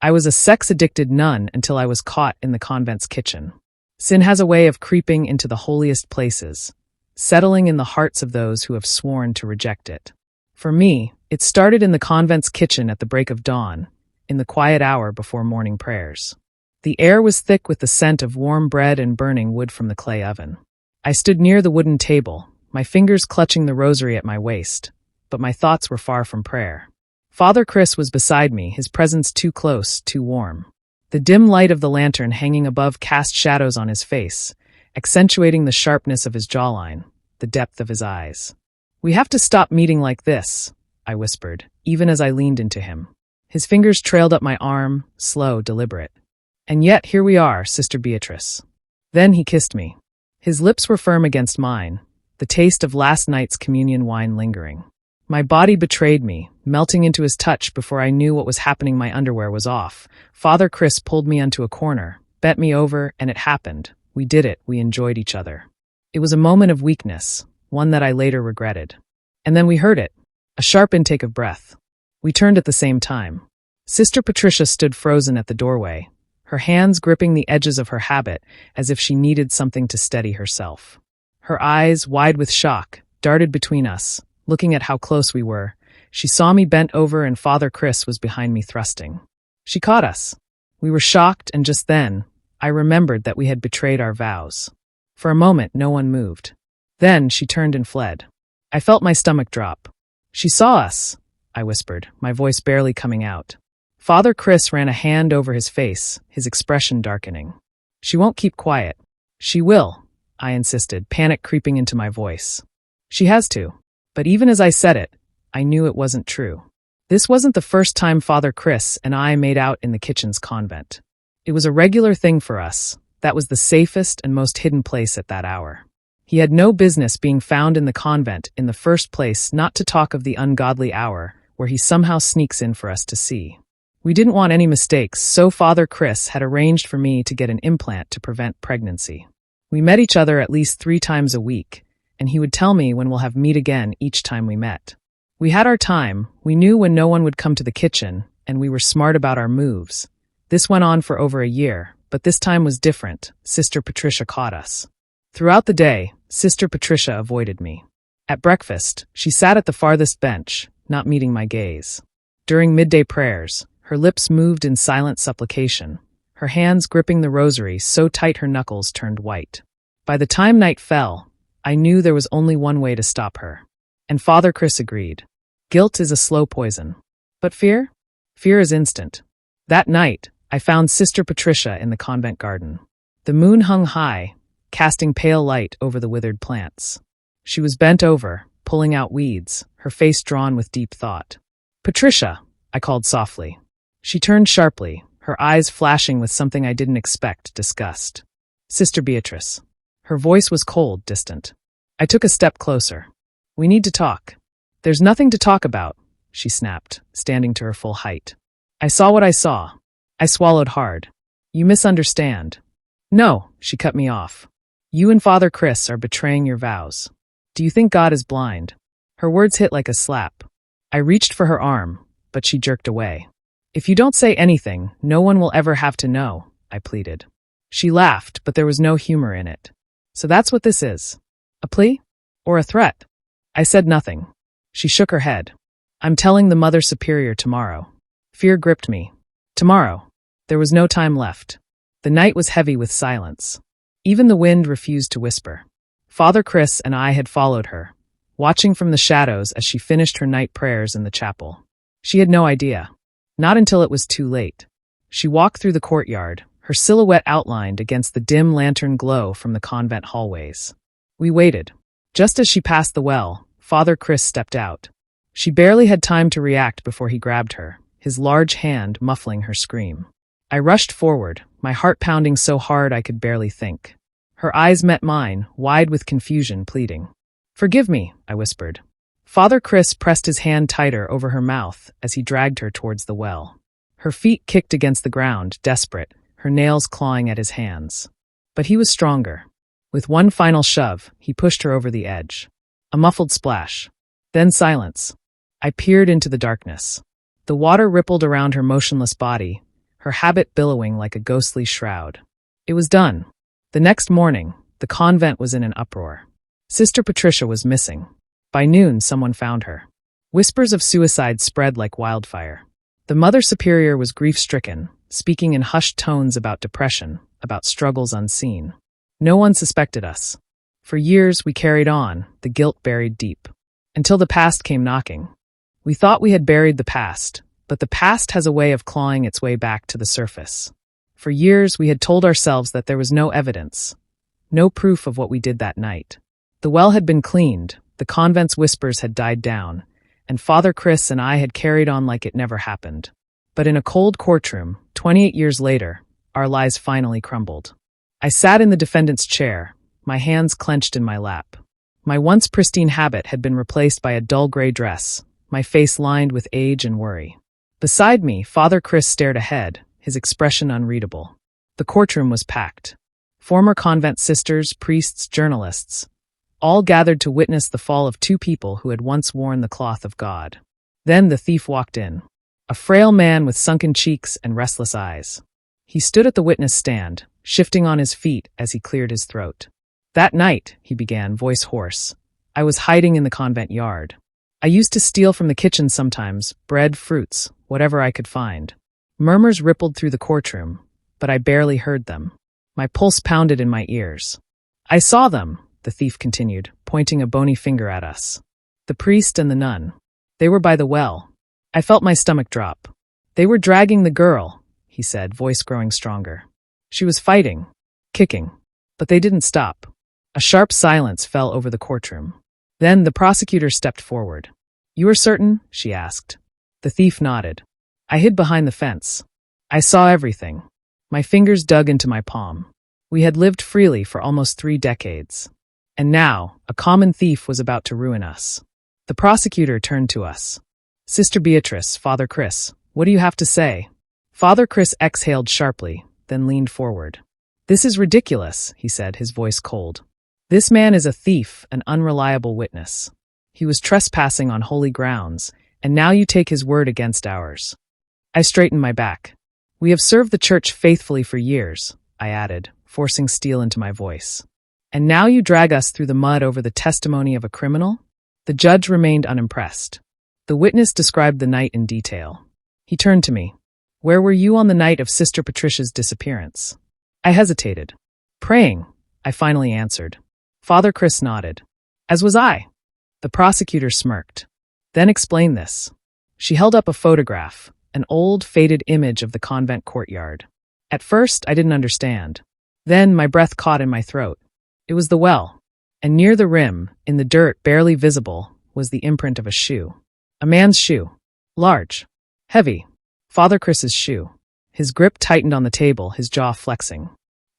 I was a sex-addicted nun until I was caught in the convent's kitchen. Sin has a way of creeping into the holiest places, settling in the hearts of those who have sworn to reject it. For me, it started in the convent's kitchen at the break of dawn, in the quiet hour before morning prayers. The air was thick with the scent of warm bread and burning wood from the clay oven. I stood near the wooden table, my fingers clutching the rosary at my waist, but my thoughts were far from prayer. Father Chris was beside me, his presence too close, too warm. The dim light of the lantern hanging above cast shadows on his face, accentuating the sharpness of his jawline, the depth of his eyes. "We have to stop meeting like this," I whispered, even as I leaned into him. His fingers trailed up my arm, slow, deliberate. "And yet here we are, Sister Beatrice." Then he kissed me. His lips were firm against mine, the taste of last night's communion wine lingering. My body betrayed me, melting into his touch before I knew what was happening. My underwear was off. Father Chris pulled me onto a corner, bent me over, and it happened. We did it. We enjoyed each other. It was a moment of weakness, one that I later regretted. And then we heard it, a sharp intake of breath. We turned at the same time. Sister Patricia stood frozen at the doorway, her hands gripping the edges of her habit as if she needed something to steady herself. Her eyes, wide with shock, darted between us, looking at how close we were. She saw me bent over and Father Chris was behind me thrusting. She caught us. We were shocked, and just then, I remembered that we had betrayed our vows. For a moment, no one moved. Then she turned and fled. I felt my stomach drop. "She saw us," I whispered, my voice barely coming out. Father Chris ran a hand over his face, his expression darkening. "She won't keep quiet." "She will," I insisted, panic creeping into my voice. "She has to." But even as I said it, I knew it wasn't true. This wasn't the first time Father Chris and I made out in the kitchen's convent. It was a regular thing for us. That was the safest and most hidden place at that hour. He had no business being found in the convent in the first place, not to talk of the ungodly hour where he somehow sneaks in for us to see. We didn't want any mistakes, so Father Chris had arranged for me to get an implant to prevent pregnancy. We met each other at least 3 times a week, and he would tell me when we'll have meet again each time we met. We had our time, we knew when no one would come to the kitchen, and we were smart about our moves. This went on for over a year, but this time was different. Sister Patricia caught us. Throughout the day, Sister Patricia avoided me. At breakfast, she sat at the farthest bench, not meeting my gaze. During midday prayers, her lips moved in silent supplication, her hands gripping the rosary so tight her knuckles turned white. By the time night fell, I knew there was only one way to stop her. And Father Chris agreed. Guilt is a slow poison. But fear? Fear is instant. That night, I found Sister Patricia in the convent garden. The moon hung high, casting pale light over the withered plants. She was bent over, pulling out weeds, her face drawn with deep thought. "Patricia," I called softly. She turned sharply, her eyes flashing with something I didn't expect, disgust. "Sister Beatrice." Her voice was cold, distant. I took a step closer. "We need to talk." "There's nothing to talk about," she snapped, standing to her full height. I saw what I saw. I swallowed hard. "You misunderstand." "No," she cut me off. "You and Father Chris are betraying your vows. Do you think God is blind?" Her words hit like a slap. I reached for her arm, but she jerked away. "If you don't say anything, no one will ever have to know," I pleaded. She laughed, but there was no humor in it. "So that's what this is? A plea? Or a threat?" I said nothing. She shook her head. "I'm telling the Mother Superior tomorrow." Fear gripped me. Tomorrow. There was no time left. The night was heavy with silence. Even the wind refused to whisper. Father Chris and I had followed her, watching from the shadows as she finished her night prayers in the chapel. She had no idea. Not until it was too late. She walked through the courtyard, her silhouette outlined against the dim lantern glow from the convent hallways. We waited. Just as she passed the well, Father Chris stepped out. She barely had time to react before he grabbed her, his large hand muffling her scream. I rushed forward, my heart pounding so hard I could barely think. Her eyes met mine, wide with confusion, pleading. "Forgive me," I whispered. Father Chris pressed his hand tighter over her mouth as he dragged her towards the well. Her feet kicked against the ground, desperate, her nails clawing at his hands. But he was stronger. With one final shove, he pushed her over the edge. A muffled splash. Then silence. I peered into the darkness. The water rippled around her motionless body, her habit billowing like a ghostly shroud. It was done. The next morning, the convent was in an uproar. Sister Patricia was missing. By noon, someone found her. Whispers of suicide spread like wildfire. The Mother Superior was grief-stricken, speaking in hushed tones about depression, about struggles unseen. No one suspected us. For years, we carried on, the guilt buried deep. Until the past came knocking. We thought we had buried the past, but the past has a way of clawing its way back to the surface. For years, we had told ourselves that there was no evidence, no proof of what we did that night. The well had been cleaned, the convent's whispers had died down, and Father Chris and I had carried on like it never happened. But in a cold courtroom, 28 years later, our lies finally crumbled. I sat in the defendant's chair, my hands clenched in my lap. My once pristine habit had been replaced by a dull gray dress, my face lined with age and worry. Beside me, Father Chris stared ahead, his expression unreadable. The courtroom was packed. Former convent sisters, priests, journalists, all gathered to witness the fall of two people who had once worn the cloth of God. Then the thief walked in. A frail man with sunken cheeks and restless eyes. He stood at the witness stand, shifting on his feet as he cleared his throat. That night, he began, voice hoarse, I was hiding in the convent yard. I used to steal from the kitchen sometimes, bread, fruits, whatever I could find. Murmurs rippled through the courtroom, but I barely heard them. My pulse pounded in my ears. I saw them, the thief continued, pointing a bony finger at us. The priest and the nun. They were by the well. I felt my stomach drop. They were dragging the girl, he said, voice growing stronger. She was fighting, kicking, but they didn't stop. A sharp silence fell over the courtroom. Then the prosecutor stepped forward. You are certain? She asked. The thief nodded. I hid behind the fence. I saw everything. My fingers dug into my palm. We had lived freely for almost 3 decades. And now, a common thief was about to ruin us. The prosecutor turned to us. Sister Beatrice, Father Chris, what do you have to say? Father Chris exhaled sharply, then leaned forward. This is ridiculous, he said, his voice cold. This man is a thief, an unreliable witness. He was trespassing on holy grounds, and now you take his word against ours. I straightened my back. We have served the church faithfully for years, I added, forcing steel into my voice. And now you drag us through the mud over the testimony of a criminal? The judge remained unimpressed. The witness described the night in detail. He turned to me. Where were you on the night of Sister Patricia's disappearance? I hesitated. Praying, I finally answered. Father Chris nodded. As was I. The prosecutor smirked. Then explain this. She held up a photograph, an old, faded image of the convent courtyard. At first, I didn't understand. Then my breath caught in my throat. It was the well, and near the rim, in the dirt barely visible, was the imprint of a shoe. A man's shoe. Large. Heavy. Father Chris's shoe. His grip tightened on the table, his jaw flexing.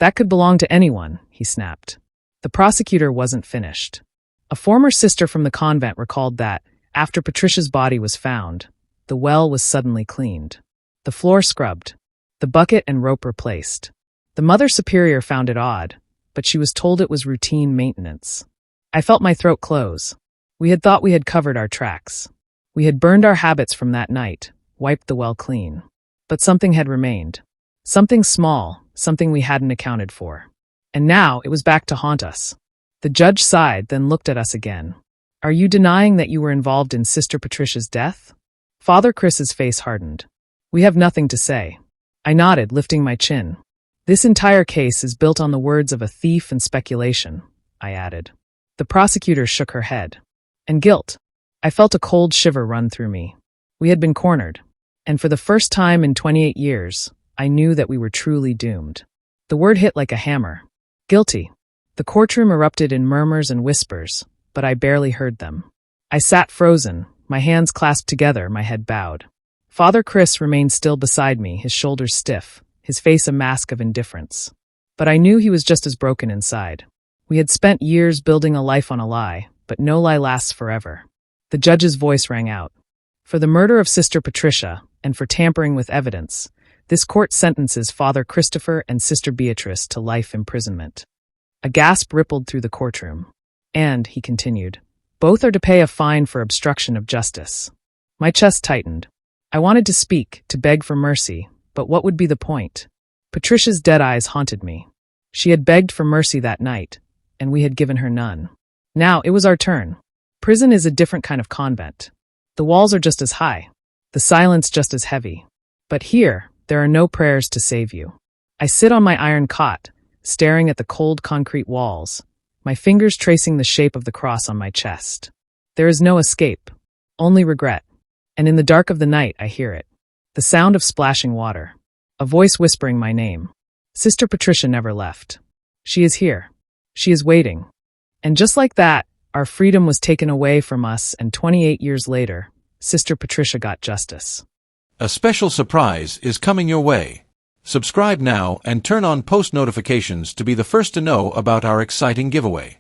That could belong to anyone, he snapped. The prosecutor wasn't finished. A former sister from the convent recalled that, after Patricia's body was found, the well was suddenly cleaned. The floor scrubbed. The bucket and rope replaced. The Mother Superior found it odd, but she was told it was routine maintenance. I felt my throat close. We had thought we had covered our tracks. We had burned our habits from that night, wiped the well clean. But something had remained. Something small, something we hadn't accounted for. And now it was back to haunt us. The judge sighed, then looked at us again. Are you denying that you were involved in Sister Patricia's death? Father Chris's face hardened. We have nothing to say. I nodded, lifting my chin. This entire case is built on the words of a thief and speculation, I added. The prosecutor shook her head. And guilt. I felt a cold shiver run through me. We had been cornered. And for the first time in 28 years, I knew that we were truly doomed. The word hit like a hammer. Guilty. The courtroom erupted in murmurs and whispers, but I barely heard them. I sat frozen, my hands clasped together, my head bowed. Father Chris remained still beside me, his shoulders stiff, his face a mask of indifference. But I knew he was just as broken inside. We had spent years building a life on a lie, but no lie lasts forever. The judge's voice rang out. For the murder of Sister Patricia, and for tampering with evidence, this court sentences Father Christopher and Sister Beatrice to life imprisonment. A gasp rippled through the courtroom. And, he continued, both are to pay a fine for obstruction of justice. My chest tightened. I wanted to speak, to beg for mercy, But what would be the point? Patricia's dead eyes haunted me. She had begged for mercy that night, and we had given her none. Now it was our turn. Prison is a different kind of convent. The walls are just as high, the silence just as heavy. But here, there are no prayers to save you. I sit on my iron cot, staring at the cold concrete walls, my fingers tracing the shape of the cross on my chest. There is no escape, only regret. And in the dark of the night, I hear it. The sound of splashing water. A voice whispering my name. Sister Patricia never left. She is here. She is waiting. And just like that, our freedom was taken away from us, and 28 years later, Sister Patricia got justice. A special surprise is coming your way. Subscribe now and turn on post notifications to be the first to know about our exciting giveaway.